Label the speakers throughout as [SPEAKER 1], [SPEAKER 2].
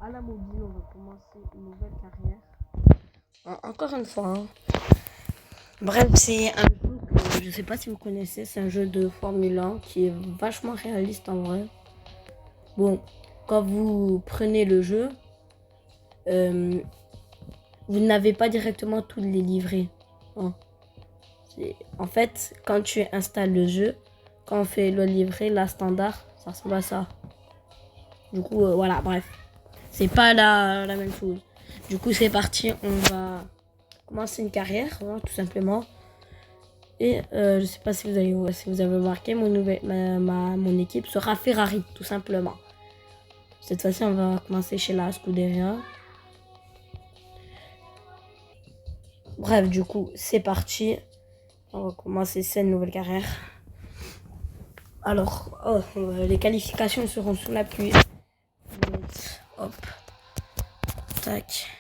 [SPEAKER 1] à la mobile, on va commencer une nouvelle carrière. Encore une fois. Hein. Bref, c'est un jeu que je sais pas si vous connaissez, c'est un jeu de Formule 1 qui est vachement réaliste en vrai. Bon, quand vous prenez le jeu, vous n'avez pas directement tous les livrets. Hein. En fait, quand tu installes le jeu, quand on fait le livret, la standard, ça ressemble à ça. Du coup, voilà, bref. C'est pas la même chose. Du coup, c'est parti. On va commencer une carrière, hein, tout simplement. Et je sais pas si vous avez remarqué, mon équipe sera Ferrari, tout simplement. Cette fois-ci, on va commencer chez la Scuderia. Bref, du coup, c'est parti. On va commencer cette nouvelle carrière. Alors, les qualifications seront sous la pluie. Hop. Tac.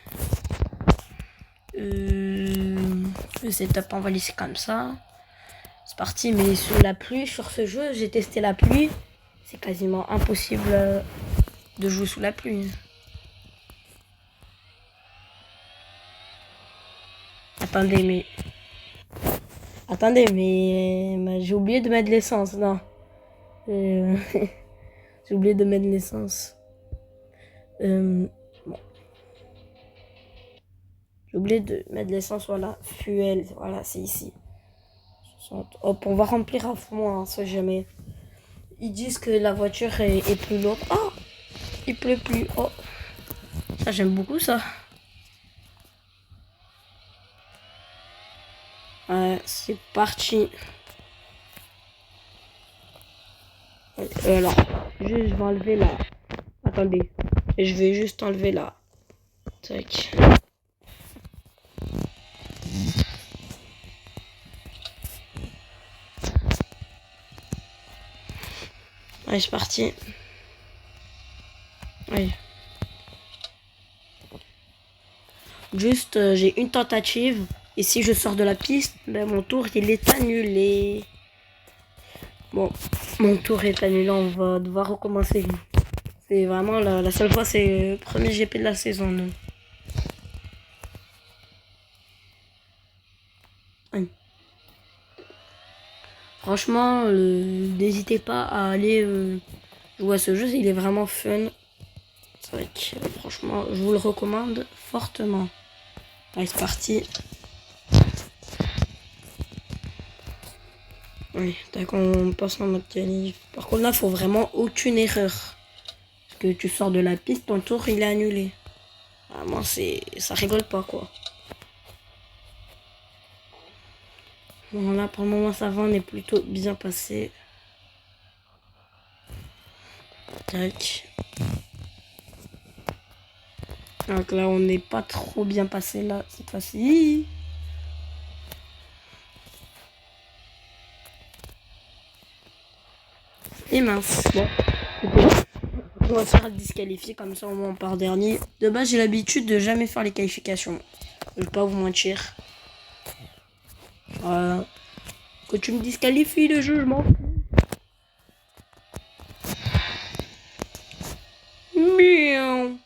[SPEAKER 1] Le setup, on va laisser comme ça. C'est parti, mais sur la pluie, sur ce jeu, j'ai testé la pluie. C'est quasiment impossible de jouer sous la pluie. Attendez, mais j'ai oublié de mettre l'essence, non. J'ai oublié de mettre l'essence. Bon. J'ai oublié de mettre l'essence, voilà. Fuel, voilà, c'est ici. Hop, on va remplir à fond, hein, ça jamais. Ils disent que la voiture est plus lourde. Oh, il pleut plus. Oh, ça j'aime beaucoup ça. C'est parti. Alors, juste je vais enlever là. Attendez, je vais juste enlever là. Tac. Allez, c'est parti. Allez. Juste, j'ai une tentative. Et si je sors de la piste, ben, mon tour, il est annulé. Bon, mon tour est annulé. On va devoir recommencer. C'est vraiment la seule fois, c'est le premier GP de la saison. Non. Ouais. Franchement, n'hésitez pas à aller jouer à ce jeu. Il est vraiment fun. C'est vrai que franchement, je vous le recommande fortement. Allez, c'est parti. Oui, d'accord, on passe en mode qualif. Par contre, là, faut vraiment aucune erreur. Parce que tu sors de la piste, ton tour, il est annulé. Vraiment, ça rigole pas, quoi. Bon, là, pour le moment, ça va, on est plutôt bien passé. Tac. Donc là, on n'est pas trop bien passé, là, cette fois-ci. Et mince. Bon, on va faire disqualifier, comme ça, au moins, on part dernier. De base, j'ai l'habitude de jamais faire les qualifications. Je vais pas vous mentir. Que tu me disqualifies le jeu, je m'en fous. Miaou.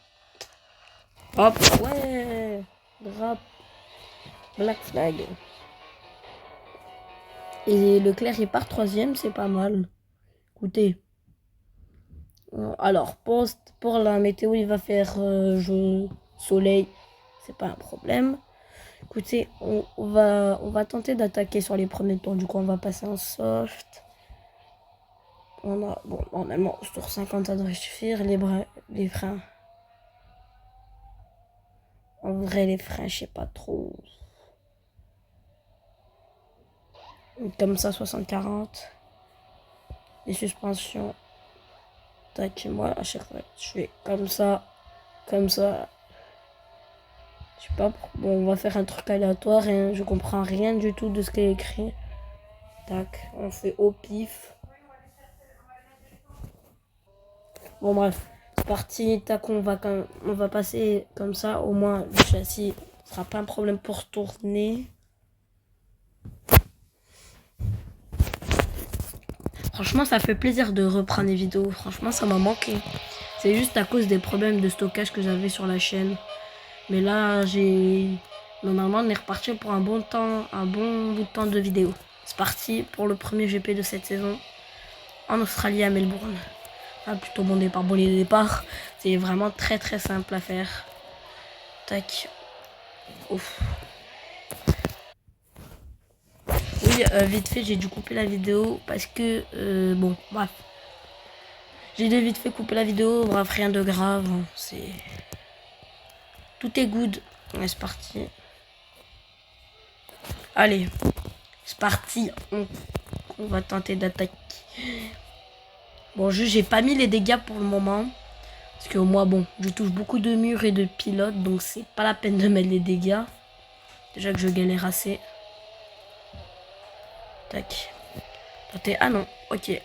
[SPEAKER 1] Hop, ouais. Drap. Black flag. Et Leclerc, il part troisième, c'est pas mal. Écoutez. Alors, pour la météo, il va faire soleil. C'est pas un problème. Écoutez, on va tenter d'attaquer sur les premiers tours. Du coup, on va passer en soft. On a, bon, normalement, sur 50, ça devrait suffire. Les freins. En vrai, les freins, je sais pas trop. Comme ça, 60-40. Les suspensions. Tac, moi, à chaque fois, je fais comme ça. Comme ça. Je sais pas. Bon, on va faire un truc aléatoire et je comprends rien du tout de ce qui est écrit. Tac, on fait au pif. Bon, bref. C'est parti. Tac, on va passer comme ça. Au moins, le châssis ne sera pas un problème pour tourner. Franchement, ça fait plaisir de reprendre les vidéos. Franchement, ça m'a manqué. C'est juste à cause des problèmes de stockage que j'avais sur la chaîne. Mais là, normalement, on est reparti pour un bon bout de temps de vidéo. C'est parti pour le premier GP de cette saison en Australie à Melbourne. Ah, plutôt bon départ, bon les départs. C'est vraiment très très simple à faire. Tac. Ouf. Oui, vite fait, j'ai dû couper la vidéo parce que, bon, bref. J'ai dû vite fait couper la vidéo, bref, rien de grave. C'est... Tout est good. Ouais, c'est parti. Allez, c'est parti. On va tenter d'attaquer. Bon, j'ai pas mis les dégâts pour le moment. Parce que moi, bon, je touche beaucoup de murs et de pilotes. Donc, c'est pas la peine de mettre les dégâts. Déjà que je galère assez. Tac. Ah non, ok.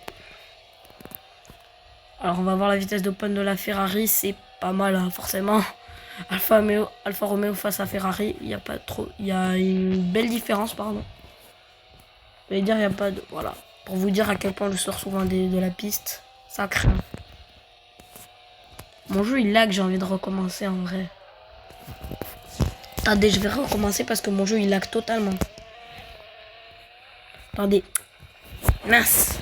[SPEAKER 1] Alors, on va voir la vitesse d'open de la Ferrari. C'est pas mal, hein, forcément. Alfa Romeo face à Ferrari. Il y a pas trop... Il y a une belle différence, pardon. Je vais dire, il n'y a pas de... Voilà. Pour vous dire à quel point je sors souvent de la piste. Ça craint. Mon jeu, il lag. J'ai envie de recommencer, en vrai. Attendez, je vais recommencer parce que mon jeu, il lag totalement. Attendez. Mince.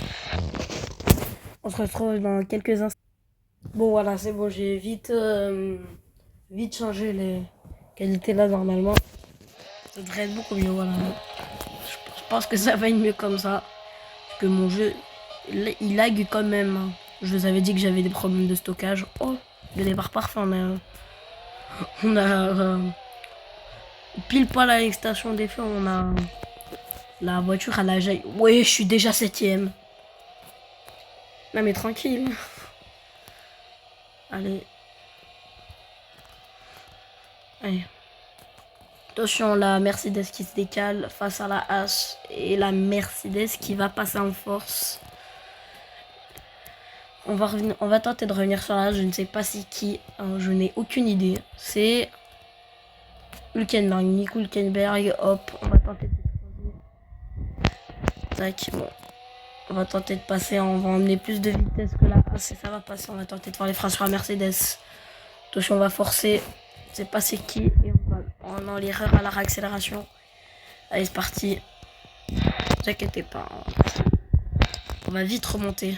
[SPEAKER 1] On se retrouve dans quelques instants. Bon, voilà, c'est bon. J'ai vite changé les qualités là, normalement. Ça devrait être beaucoup mieux, voilà. Je pense que ça va être mieux comme ça. Parce que mon jeu, il lag quand même. Je vous avais dit que j'avais des problèmes de stockage. Oh, le départ parfait. On a pile poil à l'extension des feux. On a la voiture à la jaille. Ouais, je suis déjà 7ème. Non, mais tranquille. Allez. Allez. Attention, la Mercedes qui se décale face à la H et la Mercedes qui va passer en force. On va tenter de revenir sur la H. Je ne sais pas c'est qui. Je n'ai aucune idée. C'est Hülkenberg, Nico Hülkenberg. Hop, on va tenter de tac, bon. On va tenter de passer. On va emmener plus de vitesse que la H et ça va passer. On va tenter de faire les freins sur la Mercedes. Attention, on va forcer. Je sais pas c'est qui. Et on a l'erreur à la réaccélération. Allez, c'est parti. Ne vous inquiétez pas. On va vite remonter.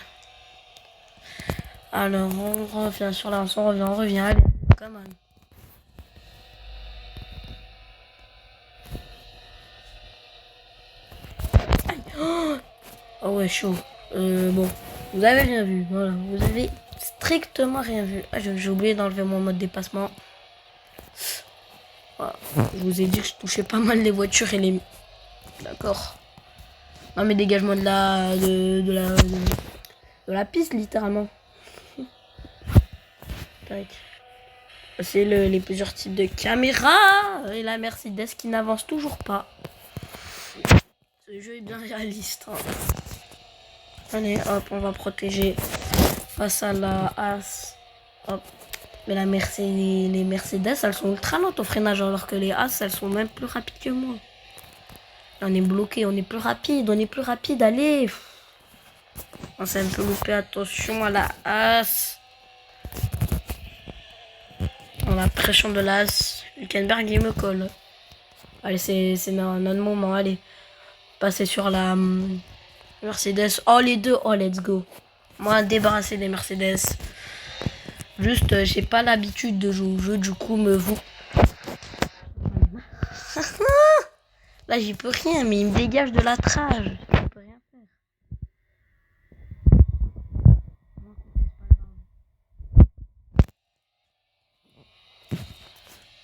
[SPEAKER 1] Alors, on revient sur la... On revient. Allez, come on. Oh ouais, chaud. Bon, vous avez rien vu. Voilà, vous avez strictement rien vu. Ah, j'ai oublié d'enlever mon mode dépassement. Voilà. Je vous ai dit que je touchais pas mal les voitures et les... D'accord. Non mais dégage-moi de la piste, littéralement. C'est les plusieurs types de caméras. Et la Mercedes qui n'avance toujours pas. Ce jeu est bien réaliste. Hein. Allez, hop, on va protéger face à la As. Hop. Mais les Mercedes, elles sont ultra lentes au freinage, alors que les As, elles sont même plus rapides que moi. Là, on est bloqué, on est plus rapide, allez. On s'est un peu loupé, attention à la As. On a la pression de l'As. Hülkenberg, il me colle. Allez, c'est notre moment, allez. Passer sur la Mercedes. Oh, les deux, oh, let's go. Moi, débarrasser des Mercedes. Juste, j'ai pas l'habitude de jouer au jeu, du coup, vous. Là, j'y peux rien, mais il me dégage de la trage. Je peux rien faire.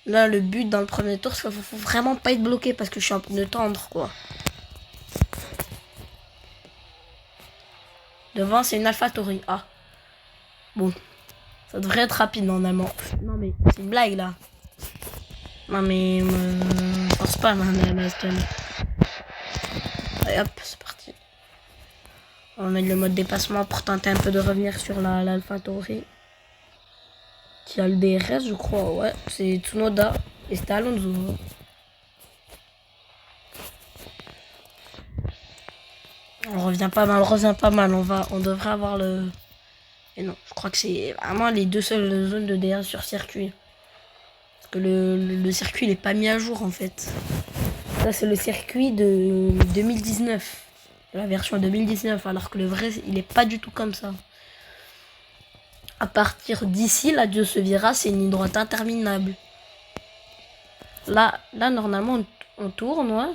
[SPEAKER 1] Là, le but dans le premier tour, c'est qu'il faut vraiment pas être bloqué parce que je suis en pneu tendre, quoi. Devant, c'est une AlphaTauri. Ah. Bon. Ça devrait être rapide, normalement. Non, mais c'est une blague, là. Non, mais... force pas, la Aston. Allez, hop, c'est parti. On va mettre le mode dépassement pour tenter un peu de revenir sur l'AlphaTauri. Qui a le DRS, je crois. Ouais, c'est Tsunoda. Et c'était Alonso. On revient pas mal, On devrait avoir le Et non, je crois que c'est vraiment les deux seules zones de DRS sur circuit. Parce que le circuit, il est pas mis à jour, en fait. Ça, c'est le circuit de 2019. La version 2019, alors que le vrai, il est pas du tout comme ça. À partir d'ici, la Dieu se verra, c'est une ligne droite interminable. Là normalement, on tourne, ouais.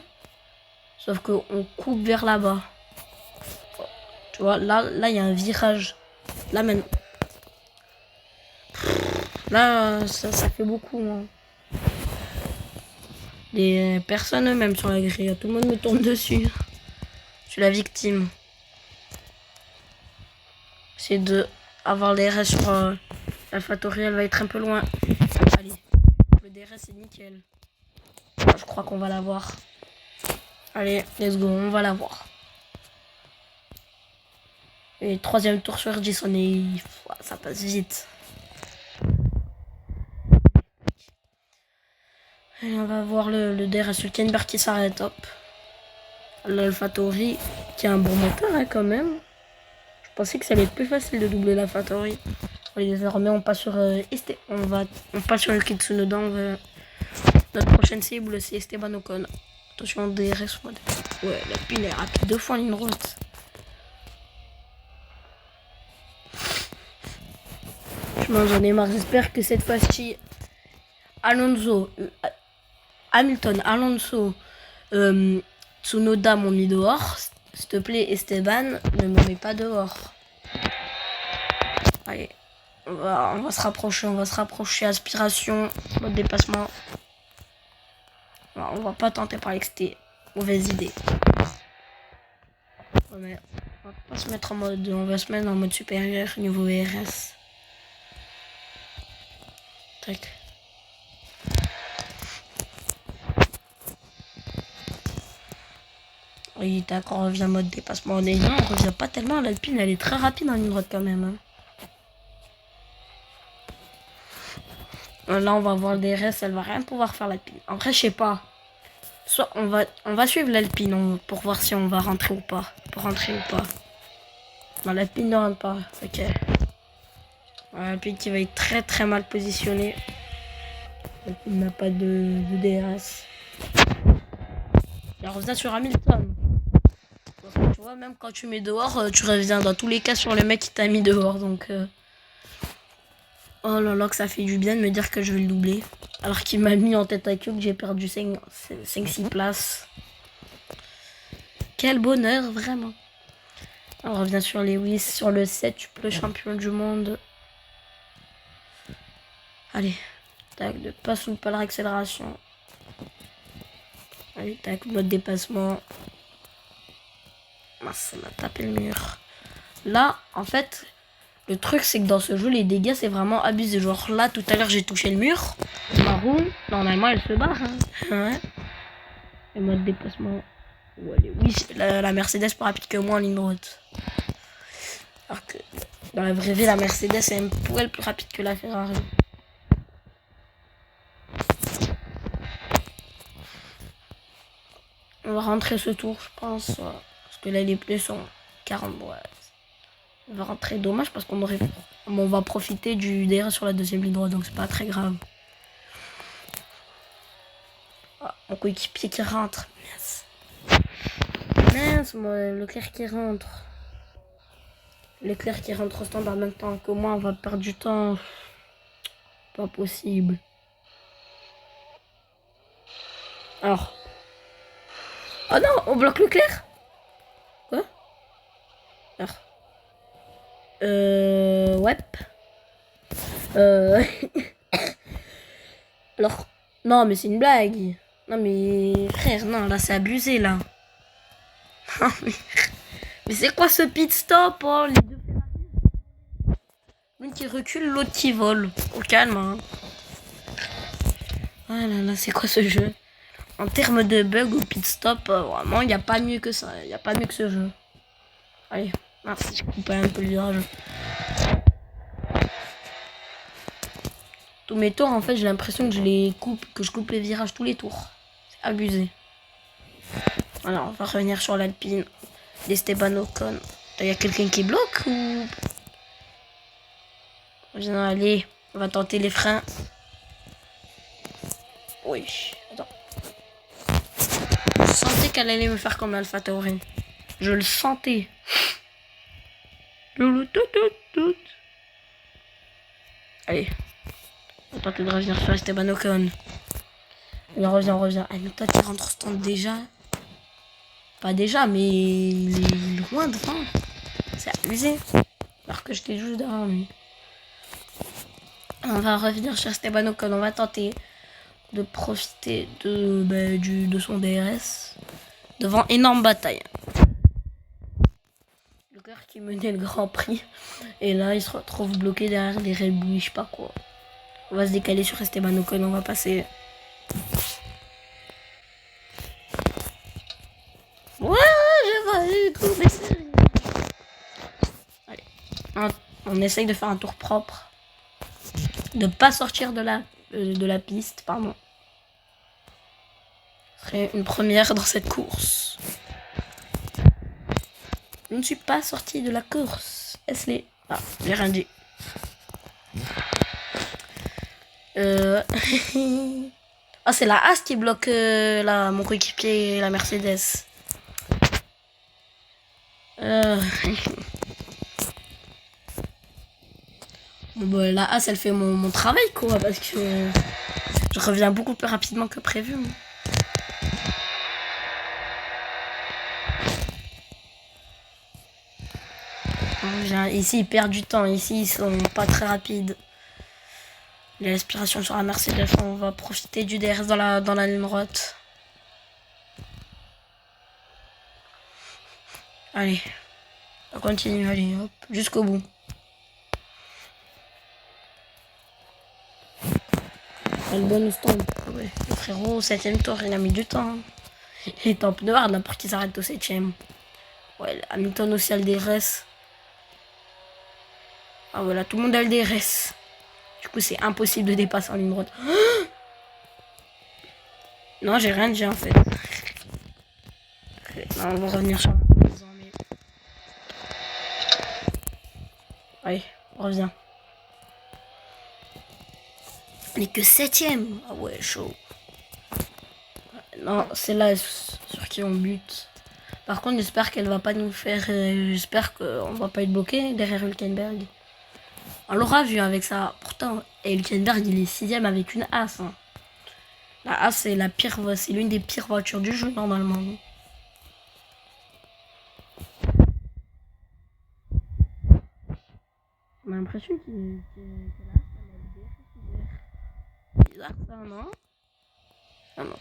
[SPEAKER 1] Sauf qu'on coupe vers là-bas. Tu vois, là, il y a un virage. Là, même. Là, ça fait beaucoup, moi. Des personnes eux-mêmes sur la grille. Tout le monde me tombe dessus. Je suis la victime. C'est de avoir les RS sur l'AlphaTauri, elle va être un peu loin. Allez, le DRS c'est nickel. Je crois qu'on va l'avoir. Allez, let's go, on va l'avoir. Et troisième tour sur R10, on est... Ça passe vite. Et on va voir le DRS Hülkenberg qui s'arrête, hop. L'AlphaTauri qui a un bon moteur hein, quand même. Je pensais que ça allait être plus facile de doubler l'AlphaTauri. Désormais on passe sur on passe sur Yuki Tsunoda. Notre prochaine cible c'est Esteban Ocon. Attention DRS mode. Ouais, la pile est rapide 2 fois en ligne droite. Je m'en ai marre. J'espère que cette fois-ci Hamilton, Alonso, Tsunoda m'ont mis dehors. S'il te plaît Esteban, ne me mets pas dehors. Allez, on va se rapprocher, aspiration, mode dépassement. On va pas tenter par l'exté, mauvaise idée. Mais on va pas se mettre en mode, on va se mettre en mode supérieur niveau RS. Tac. Oui, d'accord, on revient en mode dépassement. Non, on revient pas tellement. L'Alpine, elle est très rapide en ligne droite quand même. Hein. Là, on va voir le DRS, elle va rien pouvoir faire l'Alpine. En vrai, je sais pas. Soit on va suivre l'Alpine pour voir si on va rentrer ou pas. Pour rentrer ou pas. Non, l'Alpine ne rentre pas. Ok. L'Alpine qui va être très très mal positionné. Il n'a pas de DRS. Il revient sur Hamilton. Tu vois, même quand tu mets dehors, tu reviens dans tous les cas sur le mec qui t'a mis dehors. Donc, oh là là, que ça fait du bien de me dire que je vais le doubler. Alors qu'il m'a mis en tête à queue que j'ai perdu 5-6 places. Quel bonheur, vraiment. On revient sur Lewis, sur le 7, le champion du monde. Allez, tac, de passe ou pas la accélération. Allez, tac, mode dépassement. Mince, on a tapé le mur. Là, en fait, le truc, c'est que dans ce jeu, les dégâts, c'est vraiment abusé. Genre là, tout à l'heure, j'ai touché le mur. Ma roue, normalement, elle se barre. Hein. Ouais. Et mode dépassement. Ouais, oui, la Mercedes est plus rapide que moi en ligne droite. Alors que dans la vraie vie, la Mercedes est un poil plus rapide que la Ferrari. On va rentrer ce tour, je pense. Parce que là, les pneus sont 40 boîtes. On va rentrer, dommage, parce qu'on va profiter du DRS sur la deuxième ligne droite, donc c'est pas très grave. Ah, mon coéquipier qui rentre. Mince, moi, Leclerc qui rentre. Leclerc qui rentre au standard en même temps que moi, on va perdre du temps. Pas possible. Alors. Oh non, on bloque Leclerc. Quoi? Alors. Ouais. Alors. Non, mais c'est une blague. Non, mais frère, non, là, c'est abusé, là. Non, mais c'est quoi ce pit stop, oh, les deux Ferrari. L'une qui recule, l'autre qui vole. Au calme, hein. Ah là là, c'est quoi ce jeu? En termes de bug ou pit stop, vraiment, il n'y a pas mieux que ça. Il n'y a pas mieux que ce jeu. Allez, merci, je coupe un peu le virage. Tous mes tours, en fait, j'ai l'impression que je coupe les virages tous les tours. C'est abusé. Alors, on va revenir sur l'Alpine d'Esteban Ocon. Il y a quelqu'un qui bloque ou... Viens, allez, on va tenter les freins. Oui, attends. Je sentais qu'elle allait me faire comme Alpha Tauri. Je le sentais. Allez, on va tenter de revenir sur Esteban Ocon. On revient. Ah, mais toi, tu rentres au stand déjà. Pas déjà, mais il est loin devant. C'est abusé. Alors que j'étais juste derrière lui. On va revenir sur Esteban Ocon. On va tenter de profiter de son DRS devant énorme bataille. Le cœur qui menait le Grand Prix. Et là, il se retrouve bloqué derrière des Red Bull, je sais pas quoi. On va se décaler sur Esteban Ocon. On va passer. Ouais, je vais trouver. Allez. On essaye de faire un tour propre. De pas sortir de la piste, pardon. Ce serait une première dans cette course. Je ne suis pas sorti de la course. Est-ce les... Ah, j'ai rien dit. Ah, c'est la As qui bloque mon coéquipier, la Mercedes. Bon, bah, la As, elle fait mon travail, quoi, parce que je reviens beaucoup plus rapidement que prévu. Ici, ils perdent du temps. Ici, ils sont pas très rapides. L'aspiration sur la Mercedes, on va profiter du DRS dans la ligne droite. Allez, on continue, allez, hop, jusqu'au bout. Le bonus temps. Ouais, le frérot, au 7ème tour, il a mis du temps. Il est en pneu hard là pour qu'il s'arrête au 7ème. Ouais, Hamilton aussi a le DRS. Ah voilà, tout le monde a le DRS. Du coup, c'est impossible de dépasser en ligne droite. Non, j'ai rien dit en fait. Non, on va revenir sur la maison, mais... Allez, on revient. On est que 7ème. Ah ouais, chaud. Non, c'est là sur qui on bute. Par contre, j'espère qu'elle va pas nous faire... j'espère qu'on va pas être bloqué derrière Hülkenberg. On l'aura vu avec ça. Pourtant, Hülkenberg, il est 6ème avec une As. Hein. La As, c'est la pire, c'est l'une des pires voitures du jeu, normalement. On a l'impression qu'il est bizarre, ça, non? Ah non.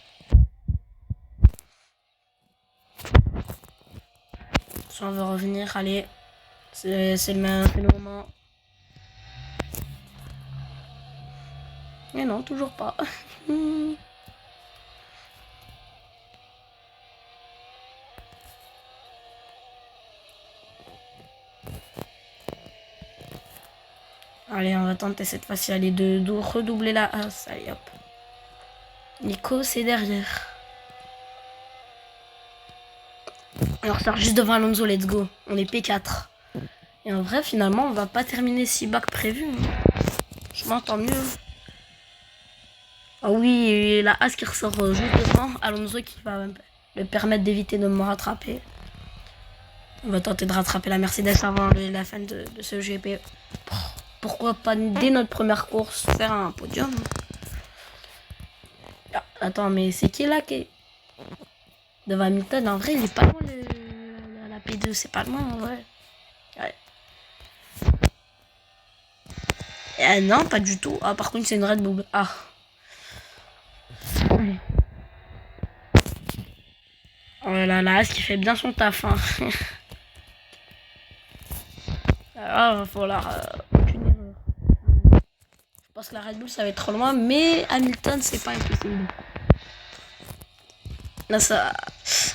[SPEAKER 1] Si on veut revenir, allez. C'est le moment. Mais non, toujours pas. Allez, on va tenter cette fois-ci. Allez, de redoubler la As. Allez, hop. Nico, c'est derrière. Alors, ça juste devant Alonso, let's go. On est P4. Et en vrai, finalement, on va pas terminer si bas que prévu. Je m'entends mieux. Ah oui, et la As qui ressort juste devant. Alonso qui va le permettre d'éviter de me rattraper. On va tenter de rattraper la Mercedes avant la fin de ce GP. Pourquoi pas dès notre première course faire un podium? Ah, attends, mais c'est qui là qui est devant Hamilton? En vrai, il est pas loin la P2, c'est pas loin en vrai. Ouais. Non, pas du tout. Ah, par contre, c'est une Red Bull. Ah. Oh là là, As qui fait bien son taf. Hein. Alors, il va falloir aucune erreur. Je pense que la Red Bull, ça va être trop loin, mais Hamilton, c'est pas impossible. Là, ça...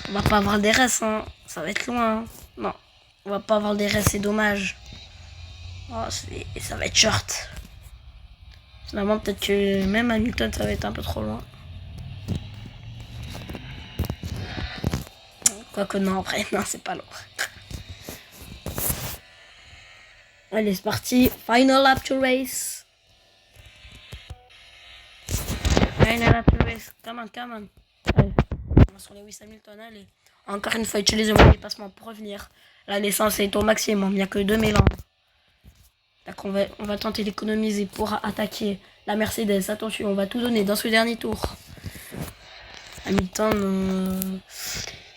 [SPEAKER 1] On va pas avoir des restes, hein. Ça va être loin. Hein. Non, on va pas avoir des restes, c'est dommage. Oh, ça va être short. Finalement, peut-être que même Hamilton, ça va être un peu trop loin. Quoique non, après, non, c'est pas loin. Allez, c'est parti. Final lap to race. Final lap to race. Come on. Allez. Sur Lewis Hamilton, allez. Encore une fois, utiliser mon dépassement pour revenir. La naissance est au maximum. Il n'y a que 2000 ans. Donc on va tenter d'économiser pour attaquer la Mercedes. Attention, on va tout donner dans ce dernier tour. Hamilton,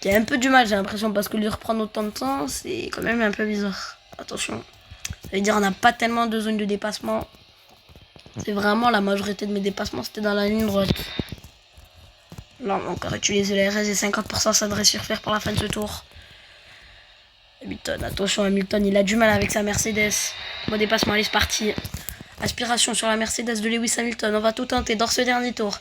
[SPEAKER 1] qui a un peu du mal, j'ai l'impression, parce que lui reprendre autant de temps, c'est quand même un peu bizarre. Attention. Ça veut dire on n'a pas tellement de zone de dépassement. C'est vraiment la majorité de mes dépassements, c'était dans la ligne droite. Là, on va encore utiliser les RS et 50%, ça devrait suffire pour la fin de ce tour. Hamilton, attention, Hamilton, il a du mal avec sa Mercedes. Bon dépassement, allez, c'est parti. Aspiration sur la Mercedes de Lewis Hamilton. On va tout tenter dans ce dernier tour.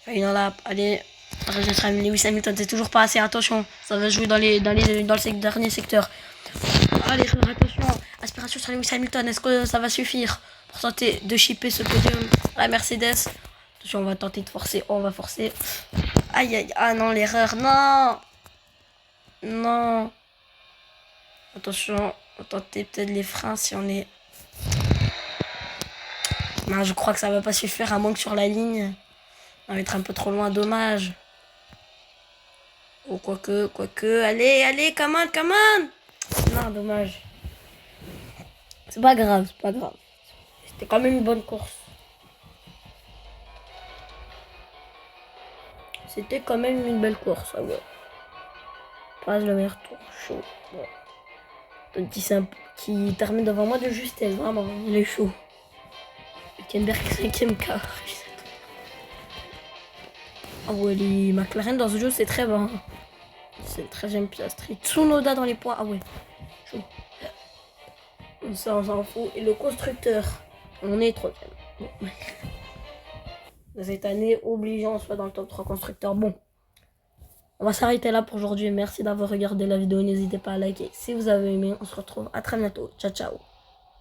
[SPEAKER 1] Final lap, allez. Lewis Hamilton, c'est toujours pas assez. Attention, ça va jouer dans le dernier secteur. Allez, attention. Aspiration sur Lewis Hamilton. Est-ce que ça va suffire pour tenter de shipper ce podium à la Mercedes? Attention, on va tenter de forcer. Oh, on va forcer. Aïe. Ah non, l'erreur. Non. Attention, on va tenter peut-être les freins si on est... Non, je crois que ça va pas suffire à moins que sur la ligne. On va être un peu trop loin, dommage. Oh, quoique. Allez, come on. Non, dommage. C'est pas grave. C'était quand même une bonne course. C'était quand même une belle course, ah ouais. Pas le meilleur tour, chaud. Bon. Petit simple qui termine devant moi de justesse, vraiment, il est chaud. Hülkenberg 5ème quart. Ah ouais, les McLaren dans ce jeu, c'est très bon. C'est le 13ème Piastri. Tsunoda dans les points, ah ouais. Chaud. Ça, on s'en fout. Et le constructeur, on est 3ème. Bon. Cette année, obligeant, on soit dans le top 3 constructeurs. Bon. On va s'arrêter là pour aujourd'hui. Merci d'avoir regardé la vidéo. N'hésitez pas à liker si vous avez aimé. On se retrouve à très bientôt. Ciao.